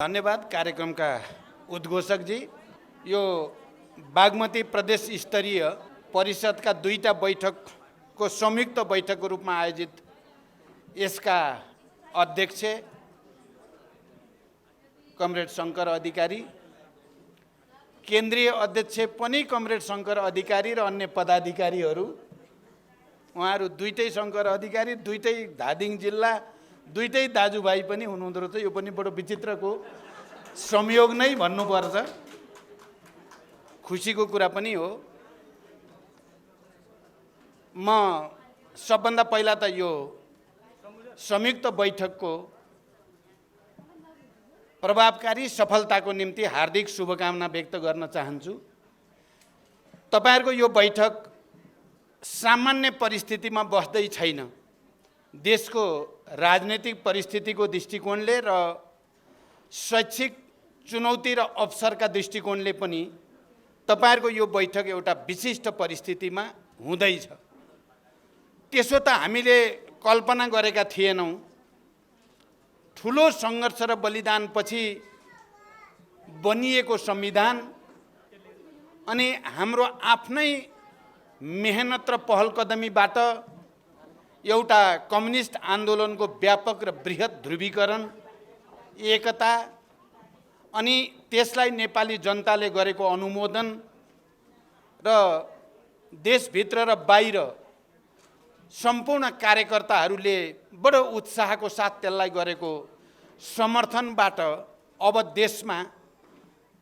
धन्यवाद कार्यक्रमका उद्घोषक जी। यो बागमती प्रदेश स्तरीय परिषदका दुईटा बैठकको संयुक्त बैठकको रूपमा आयोजित यसका अध्यक्ष कमरेड शङ्कर अधिकारी, केन्द्रीय अध्यक्ष पनि कमरेड शङ्कर अधिकारी र अन्य पदाधिकारीहरू, उहाँहरू दुईटै शङ्कर अधिकारी, दुईटै धादिङ जिल्ला, दुईटै दाजुभाइ पनि हुनुहुँदो रहेछ। यो पनि बडो विचित्रको संयोग नै भन्नुपर्छ, खुसीको कुरा पनि हो। म सबभन्दा पहिला त यो संयुक्त बैठकको प्रभावकारी सफलताको निम्ति हार्दिक शुभकामना व्यक्त गर्न चाहन्छु। तपाईहरुको यो बैठक सामान्य परिस्थितिमा बस्दै छैन। देशको राजनीतिक परिस्थितिको दृष्टिकोणले र शैक्षिक चुनौती र अवसरका दृष्टिकोणले पनि तपाईहरुको यो बैठक एउटा विशिष्ट परिस्थितिमा हुँदैछ। त्यसो त हामीले कल्पना गरेका थिएनौं। ठुलो सङ्घर्ष र बलिदानपछि बनिएको संविधान अनि हाम्रो आफ्नै मेहनत र पहलकदमीबाट एउटा कम्युनिस्ट आन्दोलनको व्यापक र बृहत ध्रुवीकरण, एकता अनि त्यसलाई नेपाली जनताले गरेको अनुमोदन र देशभित्र र बाहिर सम्पूर्ण कार्यकर्ताहरूले बडो उत्साहको साथ त्यसलाई गरेको समर्थनबाट अब देशमा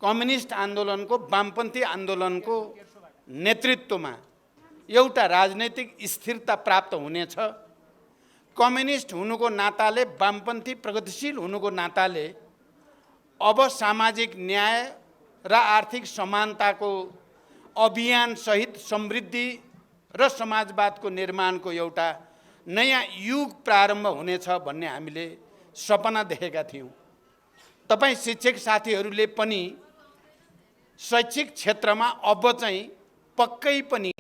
कम्युनिस्ट आन्दोलनको, वामपन्थी आन्दोलनको नेतृत्वमा एउटा राजनैतिक स्थिरता प्राप्त हुनेछ। कम्युनिस्ट हुनुको नाताले, वामपन्थी प्रगतिशील हुनुको नाताले अब सामाजिक न्याय र आर्थिक समानताको अभियान सहित समृद्धि र समाजवादको निर्माणको एउटा नयाँ युग प्रारम्भ हुनेछ भन्ने हामीले सपना देखेका थियौँ। तपाई शिक्षक साथीहरूले पनि शैक्षिक क्षेत्रमा अब चाहिँ पक्कै पनि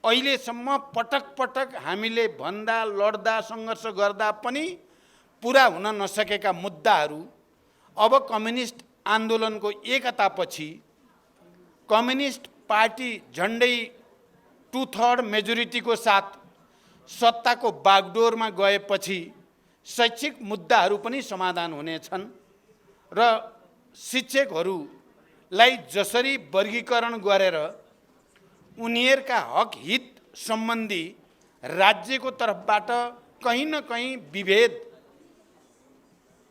अहिलेसम्म पटक पटक हामीले भन्दा, लड्दा, सङ्घर्ष गर्दा पनि पुरा हुन नसकेका मुद्दाहरू अब कम्युनिस्ट आन्दोलनको एकतापछि कम्युनिस्ट पार्टी झन्डै 2/3 मेजोरिटीको साथ सत्ताको बागडोरमा गएपछि शैक्षिक मुद्दाहरू पनि समाधान हुनेछन् र शिक्षकहरूलाई जसरी वर्गीकरण गरेर उनीहरुका हक हित सम्बन्धी राज्यको तर्फबाट कहीँ न कहीँ विभेद,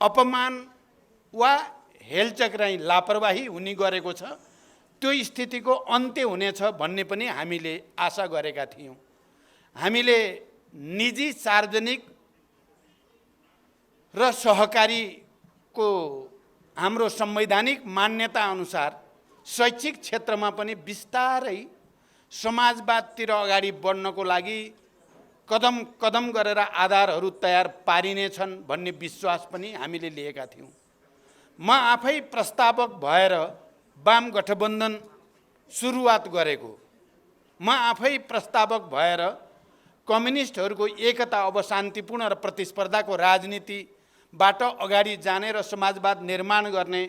अपमान वा हेलचक्राइ, लापरवाही हुने गरेको छ, त्यो स्थितिको अन्त्य हुनेछ भन्ने पनि हामीले आशा गरेका थियौँ। हामीले निजी, सार्वजनिक र सहकारीको हाम्रो संवैधानिक मान्यता अनुसार शैक्षिक क्षेत्रमा पनि बिस्तारै समाजवादतिर अगाडि बढ्नको लागि कदम कदम गरेर आधारहरू तयार पारिनेछन् भन्ने विश्वास पनि हामीले लिएका थियौँ। म आफै प्रस्तावक भएर वाम गठबन्धन सुरुवात गरेको, म आफै प्रस्तावक भएर कम्युनिस्टहरूको एकता अब शान्तिपूर्ण र प्रतिस्पर्धाको राजनीतिबाट अगाडि जाने र समाजवाद निर्माण गर्ने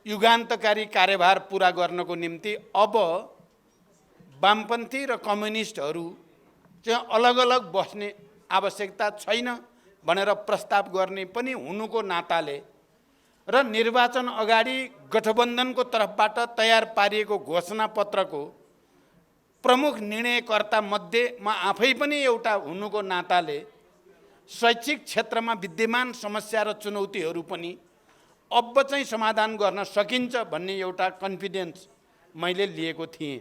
युगान्तकारी कार्यभार पुरा गर्नको निम्ति अब वामपन्थी र कम्युनिस्टहरू चाहिँ अलग अलग बस्ने आवश्यकता छैन भनेर प्रस्ताव गर्ने पनि हुनुको नाताले र निर्वाचन अगाडि गठबन्धनको तर्फबाट तयार पारिएको घोषणापत्रको प्रमुख निर्णयकर्ता मध्ये म आफै पनि एउटा हुनुको नाताले शैक्षिक क्षेत्रमा विद्यमान समस्या र चुनौतीहरू पनि अब चाहिँ समाधान गर्न सकिन्छ भन्ने एउटा कन्फिडेन्स मैले लिएको थिएँ।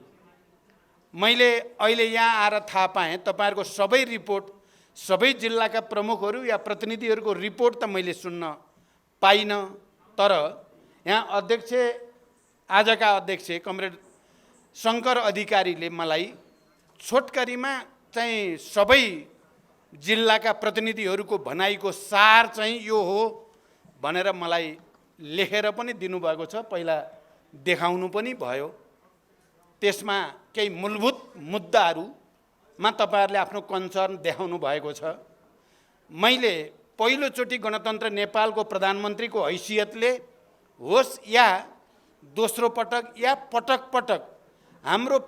मैले अहिले यहाँ आएर थाहा पाएँ तपाईहरुको सबै रिपोर्ट, सबै जिल्लाका प्रमुखहरू या प्रतिनिधिहरूको रिपोर्ट त मैले सुन्न पाइनँ, तर यहाँ अध्यक्ष, आजका अध्यक्ष कमरेड शङ्कर अधिकारीले मलाई छोटकरीमा चाहिँ सबै जिल्लाका प्रतिनिधिहरूको भनाइको सार चाहिँ यो हो भनेर मलाई लेखेर पनि दिनुभएको छ। पहिला देखाउनु पनि भयो। त्यसमा केही मूलभूत मुद्दाहरूमा तपाईहरुले आफ्नो कन्सर्न देखाउनु भएको छ। मैले पहिलोचोटि गणतन्त्र नेपालको प्रधानमन्त्रीको हैसियतले होस् या दोस्रो पटक या पटक पटक हाम्रो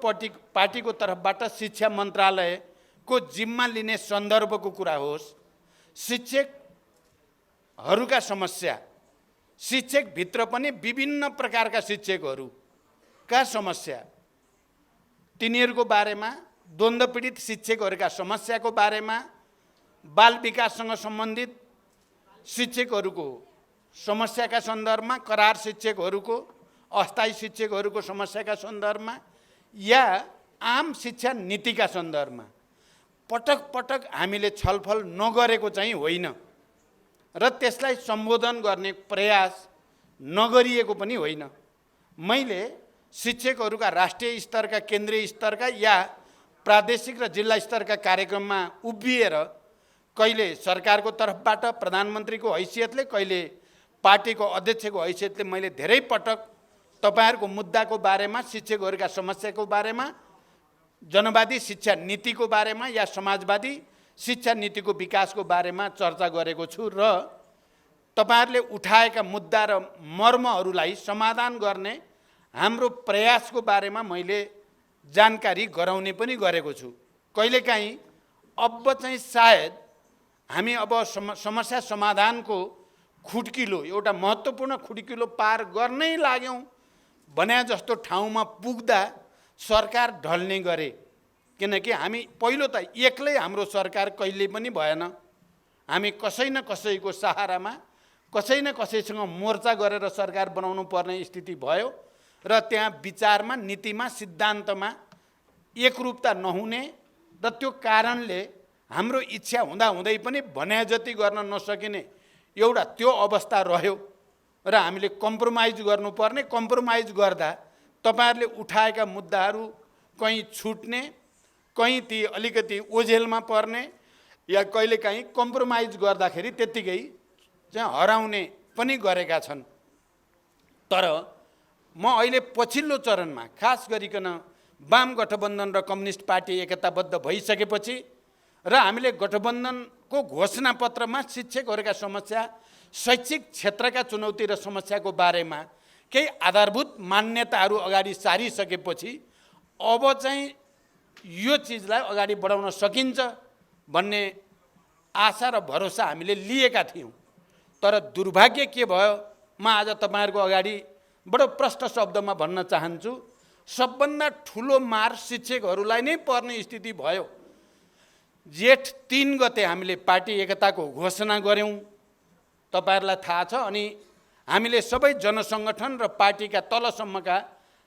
पार्टीको तर्फबाट शिक्षा मन्त्रालयको जिम्मा लिने सन्दर्भको कुरा होस्, शिक्षकहरूका समस्या, शिक्षकभित्र पनि विभिन्न प्रकारका शिक्षकहरूका समस्या, तिनीहरूको बारेमा, द्वन्द्व पीडित शिक्षकहरूका समस्याको बारेमा, बाल विकाससँग सम्बन्धित शिक्षकहरूको समस्याका सन्दर्भमा, करार शिक्षकहरूको, अस्थायी शिक्षकहरूको समस्याका सन्दर्भमा या आम शिक्षा नीतिका सन्दर्भमा पटक पटक हामीले छलफल नगरेको चाहिँ होइन र त्यसलाई सम्बोधन गर्ने प्रयास नगरिएको पनि होइन। मैले शिक्षकहरूका राष्ट्रिय स्तरका, केन्द्रीय स्तरका या प्रादेशिक र जिल्ला स्तरका कार्यक्रममा उभिएर कहिले सरकारको तर्फबाट प्रधानमन्त्रीको हैसियतले, कहिले पार्टीको अध्यक्षको हैसियतले मैले धेरै पटक तपाईहरुको मुद्दाको बारेमा, शिक्षकहरूका समस्याको बारेमा, जनवादी शिक्षा नीतिको बारेमा या समाजवादी शिक्षा नीतिको विकासको बारेमा चर्चा गरेको छु र तपाईहरुले उठाएका मुद्दा र मर्महरूलाई समाधान गर्ने हाम्रो प्रयासको बारेमा मैले जानकारी गराउने पनि गरेको छु। कहिलेकाहीँ अब चाहिँ सायद हामी अब समस्या समाधानको खुड्किलो, एउटा महत्त्वपूर्ण खुड्किलो पार गर्नै लाग्यौं भने जस्तो ठाउँमा पुग्दा सरकार ढल्ने गरे। किनकि हामी पहिलो त एक्लै हाम्रो सरकार कहिले पनि भएन, हामी कसै न कसैको सहारामा, कसै न कसैसँग मोर्चा गरेर सरकार बनाउनु पर्ने स्थिति भयो र त्यहाँ विचारमा, नीतिमा, सिद्धान्तमा एकरूपता नहुने र त्यो कारणले हाम्रो इच्छा हुँदाहुँदै पनि भने जति गर्न नसकिने एउटा त्यो अवस्था रह्यो र हामीले कम्प्रोमाइज गर्नुपर्ने। कम्प्रोमाइज गर्दा तपाईहरुले उठाएका मुद्दाहरू कहीँ छुट्ने, कहीँ ती अलिकति ओझेलमा पर्ने या कहिलेकाहीँ कम्प्रोमाइज गर्दाखेरि त्यतिकै चाहिँ हराउने पनि गरेका छन्। तर म अहिले पछिल्लो चरणमा खास गरिकन वाम गठबन्धन र कम्युनिस्ट पार्टी एकताबद्ध भइसकेपछि र हामीले गठबन्धनको घोषणापत्रमा शिक्षकहरूका समस्या, शैक्षिक क्षेत्रका चुनौती र समस्याको बारेमा केही आधारभूत मान्यताहरू अगाडि सारिसकेपछि अब चाहिँ यो चिजलाई अगाडि बढाउन सकिन्छ भन्ने आशा र भरोसा हामीले लिएका थियौँ। तर दुर्भाग्य के भयो, म आज तपाईहरुको अगाडि बडो प्रष्ट शब्दमा भन्न चाहन्छु, सबभन्दा ठुलो मार शिक्षकहरूलाई नै पर्ने स्थिति भयो। जेठ 3 गते हामीले पार्टी एकताको घोषणा गर्यौं, तपाईहरुलाई थाहा छ। अनि हामीले सबै जनसंगठन र पार्टीका तलसम्मका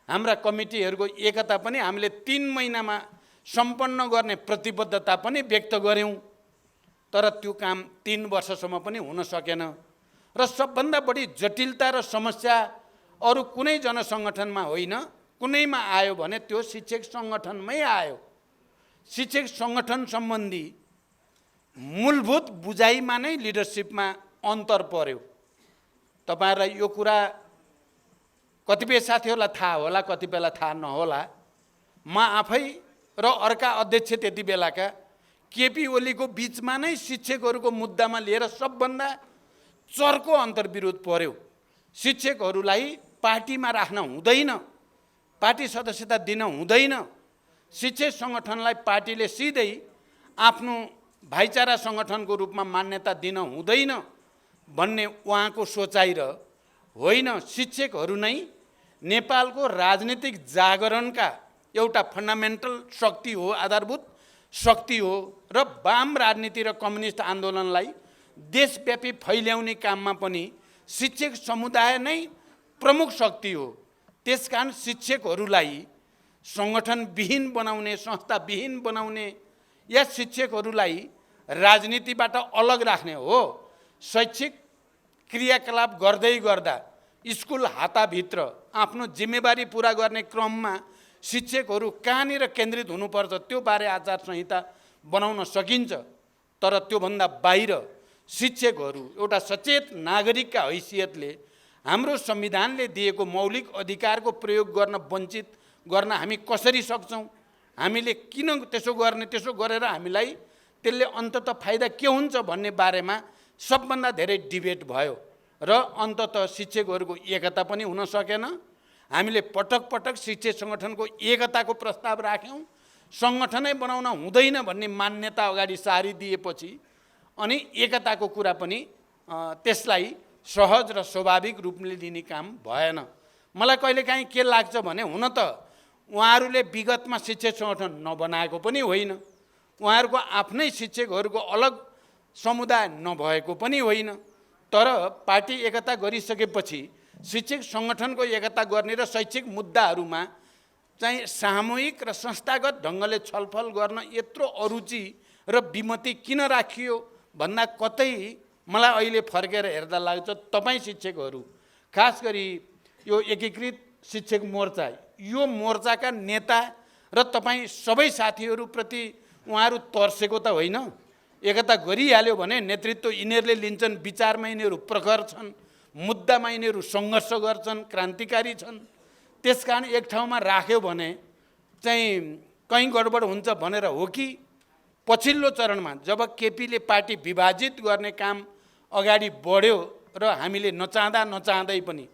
हाम्रा कमिटीहरूको एकता पनि हामीले 3 महिनामा सम्पन्न गर्ने प्रतिबद्धता पनि व्यक्त गर्यौं। तर त्यो काम 3 वर्षसम्म पनि हुन सकेन र सबभन्दा बढी जटिलता र समस्या अरु कुनै जनसंगठनमा होइन, कुनैमा आयो भने त्यो शिक्षक संगठनमै आयो। शिक्षक संगठन सम्बन्धी मूलभूत बुझाइमा नै लिडरशिपमा अन्तर पर्यो। तपाईहरुलाई यो कुरा कतिपय साथीहरूलाई थाहा होला, कतिपयलाई थाहा नहोला। म आफै र अर्का अध्यक्ष त्यति बेलाका केपी ओलीको बीचमा नै शिक्षकहरूको मुद्दामा लिएर सबभन्दा चर्को अन्तर्विरोध पर्यो। शिक्षकहरूलाई पार्टीमा राख्न हुँदैन, पार्टी सदस्यता दिन हुँदैन, शिक्षक संगठनलाई पार्टीले सिधै आफ्नो भाइचारा संगठनको रूपमा मान्यता दिन हुँदैन भन्ने उहाँको सोचाइ र होइन, शिक्षकहरू नै नेपालको राजनीतिक जागरणका एउटा फन्डामेन्टल शक्ति हो, आधारभूत शक्ति हो र वाम राजनीति र कम्युनिस्ट आन्दोलनलाई देशव्यापी फैल्याउने काममा पनि शिक्षक समुदाय नै प्रमुख शक्ति हो। त्यसकारण शिक्षकहरूलाई संगठनविहीन बनाउने, संस्थाविहीन बनाउने या शिक्षकहरूलाई राजनीतिबाट अलग राख्ने हो। शैक्षिक क्रियाकलाप गर्दै गर्दा स्कुल हाताभित्र आफ्नो जिम्मेवारी पूरा गर्ने क्रममा शिक्षकहरू कहाँनिर केन्द्रित हुनुपर्छ त्यो बारे आचार संहिता बनाउन सकिन्छ। तर त्योभन्दा बाहिर शिक्षकहरू एउटा सचेत नागरिकका हैसियतले हाम्रो संविधानले दिएको मौलिक अधिकारको प्रयोग गर्न वञ्चित गर्न हामी कसरी सक्छौं, हामीले किन त्यसो गर्ने, त्यसो गरेर हामीलाई त्यसले अन्ततः फाइदा के हुन्छ भन्ने बारेमा सबभन्दा धेरै डिबेट भयो र अन्ततः शिक्षकहरूको एकता पनि हुन सकेन। हामीले पटक पटक शिक्षक सङ्गठनको एकताको प्रस्ताव राख्यौँ। सङ्गठनै बनाउन हुँदैन भन्ने मान्यता अगाडि सारिदिएपछि अनि एकताको कुरा पनि त्यसलाई सहज र स्वाभाविक रूपले लिने काम भएन। मलाई कहिलेकाहीँ के लाग्छ भने हुन त उहाँहरूले विगतमा शिक्षक सङ्गठन नबनाएको पनि होइन, उहाँहरूको आफ्नै शिक्षकहरूको अलग समुदाय नभएको पनि होइन, तर पार्टी एकता गरिसकेपछि शिक्षक सङ्गठनको एकता गर्ने र शैक्षिक मुद्दाहरूमा चाहिँ सामूहिक र संस्थागत ढङ्गले छलफल गर्न यत्रो अरुचि र विमति किन राखियो भन्दा कतै मलाई अहिले फर्केर हेर्दा लाग्छ तपाईँ शिक्षकहरू, खास गरी यो एकीकृत शिक्षक मोर्चा, यो मोर्चाका नेता र तपाईँ सबै साथीहरूप्रति उहाँहरू तर्सेको त होइन? एकता गरिहाल्यो भने नेतृत्व यिनीहरूले लिन्छन्, विचारमा यिनीहरू प्रखर छन्, मुद्दामा यिनीहरू सङ्घर्ष गर्छन्, क्रान्तिकारी छन्। त्यसकारण एक ठाउँमा राख्यो भने चाहिँ कहीँ गडबड हुन्छ भनेर हो कि पछिल्लो चरणमा जब केपीले पार्टी विभाजित गर्ने काम अगाडि बढ्यो र हामीले नचाहँदै पनि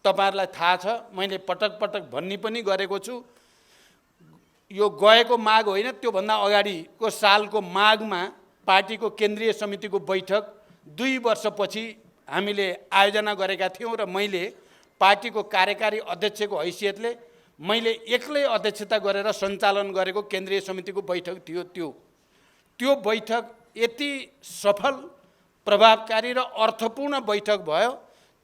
तपाईहरुलाई थाहा छ, मैले पटक पटक भन्ने पनि गरेको छु, यो गएको माघ होइन त्योभन्दा अगाडिको सालको माघमा पार्टीको केन्द्रीय समितिको बैठक 2 वर्षपछि हामीले आयोजना गरेका थियौँ र मैले पार्टीको कार्यकारी अध्यक्षको हैसियतले मैले एक्लै अध्यक्षता गरेर सञ्चालन गरेको केन्द्रीय समितिको बैठक थियो। त्यो बैठक यति सफल, प्रभावकारी र अर्थपूर्ण बैठक भयो।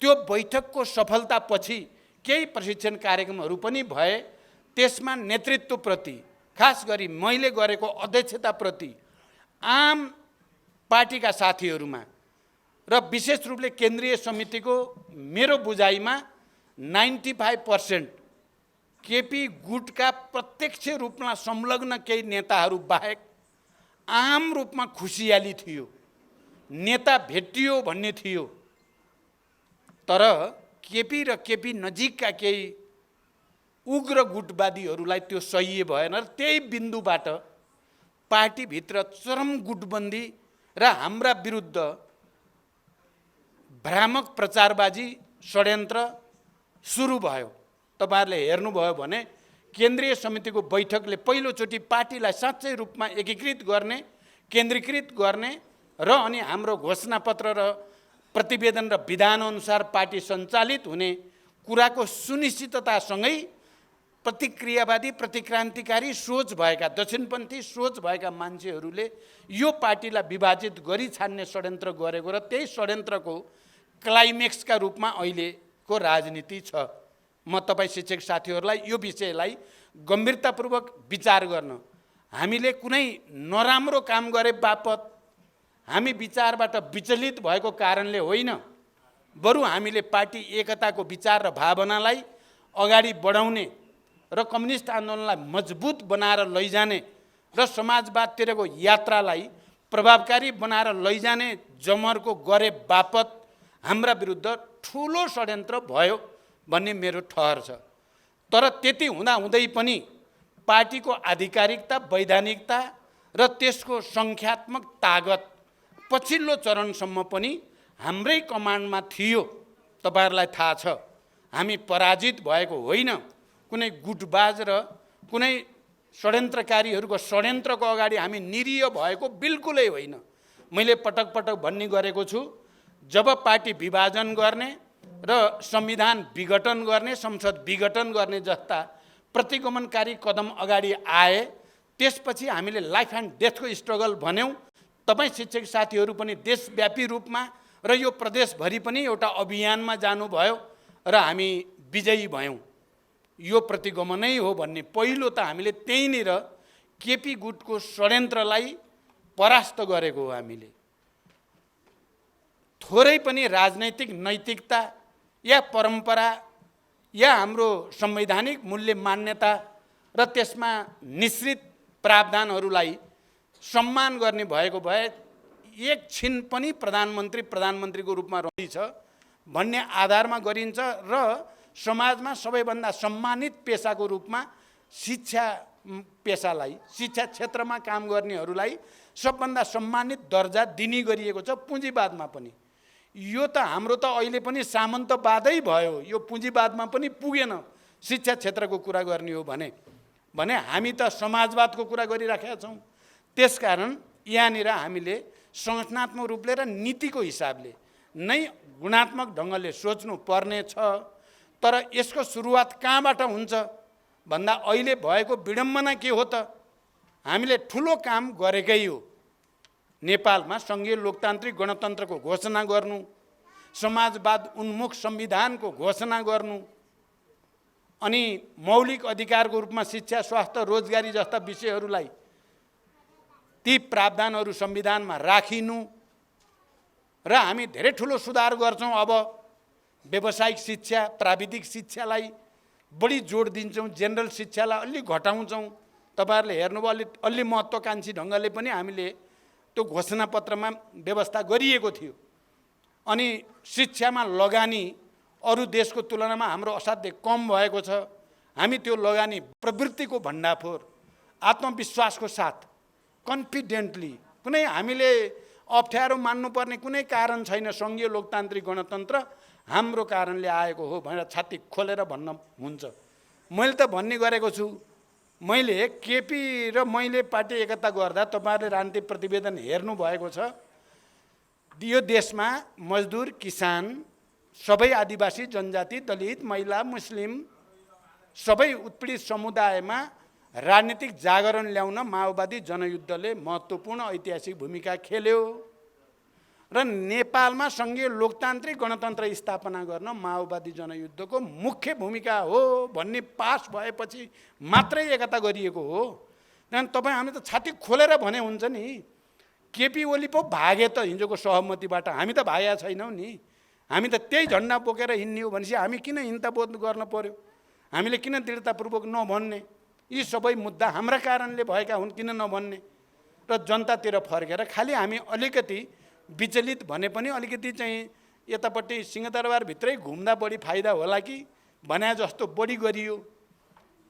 त्यो बैठकको सफलतापछि केही प्रशिक्षण कार्यक्रमहरू पनि भए। त्यसमा नेतृत्वप्रति, खास गरी मैले गरेको अध्यक्षताप्रति आम पार्टीका साथीहरूमा र विशेष रूपले केन्द्रीय समितिको मेरो बुझाइमा 95% केपी गुटका प्रत्यक्ष रूपमा संलग्न केही नेताहरू बाहेक आम रूपमा खुसियाली थियो, नेता भेटियो भन्ने थियो। तर केपी र केपी नजिकका केही उग्र गुटवादीहरूलाई त्यो सह्य भएन र त्यही बिन्दुबाट पार्टीभित्र चरम गुटबन्दी र हाम्रा विरुद्ध भ्रामक प्रचारबाजी, षड्यन्त्र सुरु भयो। तपाईहरुले हेर्नुभयो भने केन्द्रीय समितिको बैठकले पहिलोचोटि पार्टीलाई साँच्चै रूपमा एकीकृत गर्ने, केन्द्रीकृत गर्ने र अनि हाम्रो घोषणापत्र र प्रतिवेदन र विधानअनुसार पार्टी सञ्चालित हुने कुराको सुनिश्चिततासँगै प्रतिक्रियावादी, प्रतिक्रान्तिकारी सोच भएका, दक्षिणपन्थी सोच भएका मान्छेहरूले यो पार्टीलाई विभाजित गरी छान्ने षड्यन्त्र गरेको र त्यही षड्यन्त्रको क्लाइमेक्सका रूपमा अहिलेको राजनीति छ। म तपाईँ शिक्षक साथीहरूलाई यो विषयलाई गम्भीरतापूर्वक विचार गर्न, हामीले कुनै नराम्रो काम गरे बापत हामी विचारबाट विचलित भएको कारणले होइन, बरु हामीले पार्टी एकताको विचार र भावनालाई अगाडि बढाउने र कम्युनिस्ट आन्दोलनलाई मजबुत बनाएर लैजाने र समाजवादतिरको यात्रालाई प्रभावकारी बनाएर लैजाने जमरको गरे बापत हाम्रा विरुद्ध ठुलो षड्यन्त्र भयो भन्ने मेरो ठहर छ। तर त्यति हुँदाहुँदै पनि पार्टीको आधिकारिकता, वैधानिकता र त्यसको सङ्ख्यात्मक तागत पछिल्लो चरणसम्म पनि हाम्रै कमान्डमा थियो। तपाईहरुलाई थाहा छ, हामी पराजित भएको होइन, कुनै गुटबाज र कुनै षड्यन्त्रकारीहरूको षड्यन्त्रको अगाडि हामी निरीह भएको बिल्कुलै होइन। मैले पटक पटक भन्ने गरेको छु, जब पार्टी विभाजन गर्ने र संविधान विघटन गर्ने, संसद विघटन गर्ने जस्ता प्रतिगमनकारी कदम अगाडि आए, त्यसपछि हामीले लाइफ एन्ड डेथको स्ट्रगल भन्यौँ। तपाईँ शिक्षक साथीहरू पनि देशव्यापी रूपमा र यो प्रदेशभरि पनि एउटा अभियानमा जानुभयो र हामी विजयी भयौँ। यो प्रतिगमनै हो भन्ने पहिलो त हामीले त्यहीँनिर केपी गुटको षड्यन्त्रलाई परास्त गरेको हो। हामीले थोरै पनि राजनैतिक नैतिकता या परम्परा या हाम्रो संवैधानिक मूल्य मान्यता र त्यसमा निश्चित प्रावधानहरूलाई सम्मान गर्ने भएको भए एक छिन पनि प्रधानमन्त्रीको रूपमा रहन्छ भन्ने आधारमा गरिन्छ र समाजमा सबैभन्दा सम्मानित पेसाको रूपमा शिक्षा पेसालाई, शिक्षा क्षेत्रमा काम गर्नेहरूलाई सबभन्दा सम्मानित दर्जा दिने गरिएको छ। पुँजीवादमा पनि यो त हाम्रो त अहिले पनि सामन्तवादै भयो, यो पुँजीवादमा पनि पुगेन शिक्षा क्षेत्रको कुरा गर्ने हो भने हामी त समाजवादको कुरा गरिराखेका छौँ। त्यसकारण यहाँनिर हामीले संगठनात्मक रूपले र नीतिको हिसाबले नै गुणात्मक ढङ्गले सोच्नु पर्ने छ। तर यसको सुरुवात कहाँबाट हुन्छ भन्दा अहिले भएको विडम्बना के हो त, हामीले ठुलो काम गरेकै हो। नेपालमा सङ्घीय लोकतान्त्रिक गणतन्त्रको घोषणा गर्नु, समाजवाद उन्मुख संविधानको घोषणा गर्नु, अनि मौलिक अधिकारको रूपमा शिक्षा, स्वास्थ्य, रोजगारी जस्ता विषयहरूलाई ती प्रावधानहरू संविधानमा राखिनु र हामी धेरै ठुलो सुधार गर्छौँ। अब व्यावसायिक शिक्षा, प्राविधिक शिक्षालाई बढी जोड दिन्छौँ, जेनरल शिक्षालाई अलि घटाउँछौँ। तपाईँहरूले हेर्नुभयो अलि महत्त्वकाङ्क्षी ढङ्गले पनि हामीले त्यो घोषणापत्रमा व्यवस्था गरिएको थियो। अनि शिक्षामा लगानी अरू देशको तुलनामा हाम्रो असाध्यै कम भएको छ। हामी त्यो लगानी प्रवृत्तिको भण्डाफोर आत्मविश्वासको साथ कन्फिडेन्टली, कुनै हामीले अप्ठ्यारो मान्नुपर्ने कुनै कारण छैन, सङ्घीय लोकतान्त्रिक गणतन्त्र हाम्रो कारणले आएको हो भनेर छाती खोलेर भन्न हुन्छ। मैले त भन्ने गरेको छु, मैले केपी र मैले पार्टी एकता गर्दा तपाईँहरूले राजनीतिक प्रतिवेदन हेर्नुभएको छ। यो देशमा मजदुर, किसान, सबै आदिवासी, जनजाति, दलित, महिला, मुस्लिम सबै उत्पीडित समुदायमा राजनीतिक जागरण ल्याउन माओवादी जनयुद्धले महत्त्वपूर्ण ऐतिहासिक भूमिका खेल्यो र नेपालमा सङ्घीय लोकतान्त्रिक गणतन्त्र स्थापना गर्न माओवादी जनयुद्धको मुख्य भूमिका हो भन्ने पास भएपछि मात्रै एकता गरिएको हो। त्यहाँदेखि तपाईँ हामी त छाती खोलेर भने हुन्छ नि, केपी ओली पो भागे त हिजोको सहमतिबाट, हामी त भागेका छैनौँ नि। हामी त त्यही झन्डा बोकेर हिँड्ने हो भनेपछि हामी किन हिंसाबोध गर्न पर्यो, हामीले किन दृढतापूर्वक नभन्ने, यी सबै मुद्दा हाम्रा कारणले भएका हुन् किन नभन्ने। र जनतातिर फर्केर खालि हामी अलिकति विचलित भने पनि अलिकति चाहिँ यतापट्टि सिंहदरबारभित्रै घुम्दा बढी फाइदा होला कि भने जस्तो बढी गरियो।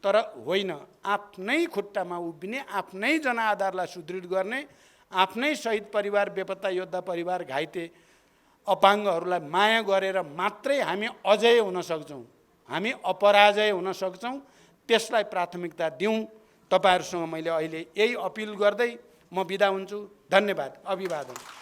तर होइन, आफ्नै खुट्टामा उभिने, आफ्नै जनआधारलाई सुदृढ गर्ने, आफ्नै शहीद परिवार, बेपत्ता योद्धा परिवार, घाइते अपाङ्गहरूलाई माया गरेर मात्रै हामी अजय हुन सक्छौँ, हामी अपराजय हुन सक्छौँ। त्यसलाई प्राथमिकता दिउँ। तपाईँहरूसँग मैले अहिले यही अपिल गर्दै म बिदा हुन्छु। धन्यवाद, अभिवादन।